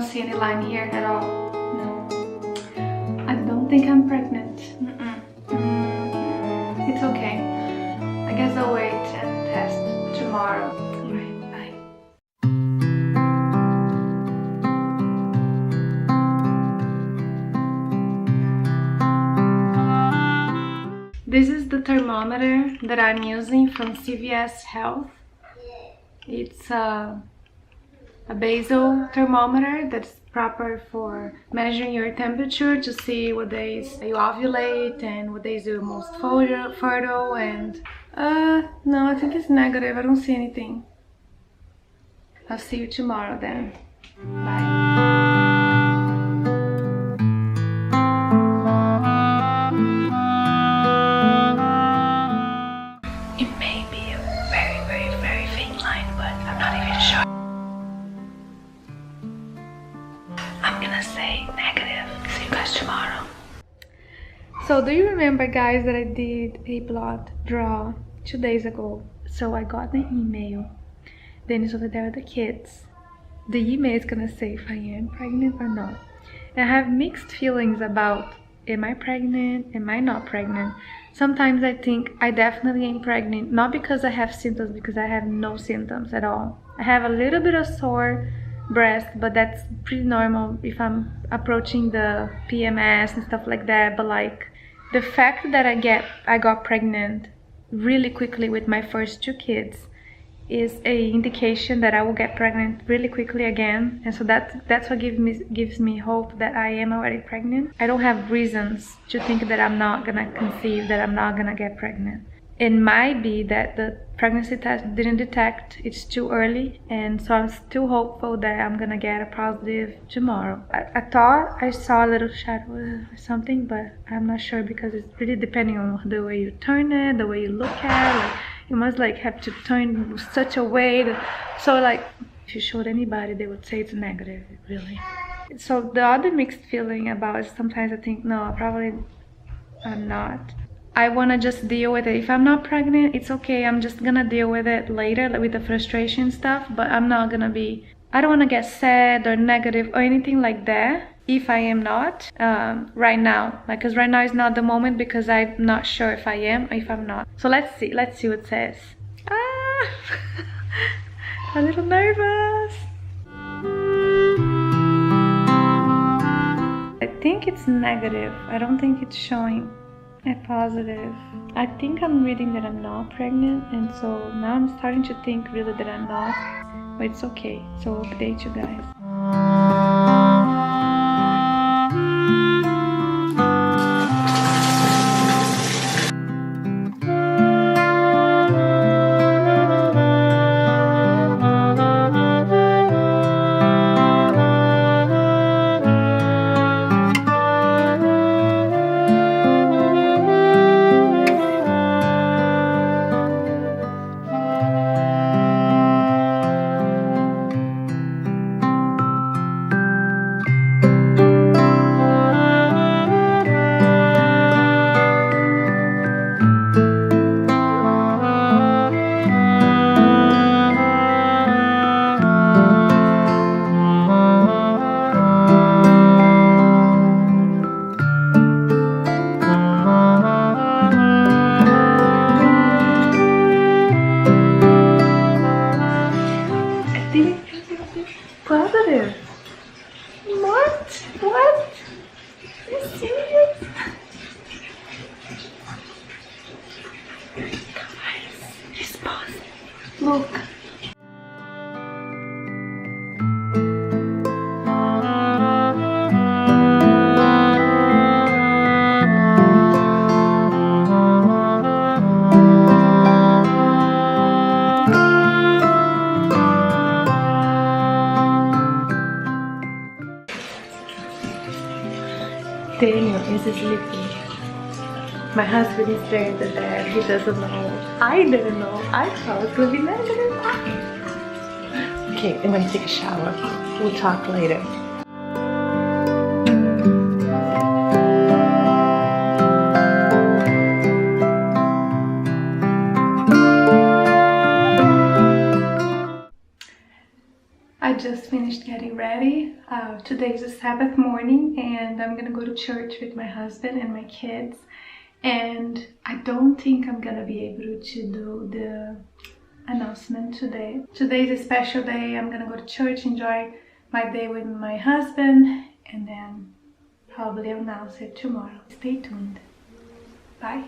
see any line here at all. No. I don't think I'm pregnant. It's okay. I guess I'll wait and test tomorrow. Alright, bye. This is the thermometer that I'm using from CVS Health. It's a basal thermometer that's proper for measuring your temperature to see what days you ovulate and what days you're most fertile. And no, I think it's negative. I don't see anything. I'll see you tomorrow then. Bye. So do you remember, guys, that I did a blood draw 2 days ago? So I got the email. Then it's over there with the kids. The email is gonna say if I am pregnant or not. And I have mixed feelings about, am I pregnant? Am I not pregnant? Sometimes I think I definitely am pregnant, not because I have symptoms, because I have no symptoms at all. I have a little bit of sore breast, but that's pretty normal if I'm approaching the PMS and stuff like that. But like, the fact that I got pregnant really quickly with my first 2 kids is a indication that I will get pregnant really quickly again. And so that's what gives me hope that I am already pregnant. I don't have reasons to think that I'm not gonna conceive, that I'm not gonna get pregnant. It might be that the pregnancy test didn't detect, it's too early, and so I'm still hopeful that I'm gonna get a positive tomorrow. I thought I saw a little shadow or something, but I'm not sure because it's really depending on the way you turn it, the way you look at it. Like, you must like have to turn such a way that, so like if you showed anybody, they would say it's negative, really. So the other mixed feeling about it, sometimes I think, no, I'm not. I want to just deal with it. If I'm not pregnant, it's okay. I'm just gonna deal with it later, like with the frustration stuff, but I'm not gonna be, I don't want to get sad or negative or anything like that if I am not right now, like, because right now is not the moment, because I'm not sure if I am or if I'm not. So let's see what it says. A little nervous. I think it's negative. I don't think it's showing a positive. I think I'm reading that I'm not pregnant, and so now I'm starting to think really that I'm not, but it's okay. So I'll update you guys. Positive. What? Are you serious? Guys, it's positive. Look. Daniel is sleeping. My husband is there in the bed. He doesn't know. I didn't know. I thought it was gonna be negative. Okay, I'm gonna take a shower. We'll talk later. I just finished getting ready. Today is a Sabbath morning and I'm gonna go to church with my husband and my kids. And I don't think I'm gonna be able to do the announcement today. Today is a special day. I'm gonna go to church, enjoy my day with my husband, and then probably announce it tomorrow. Stay tuned. Bye.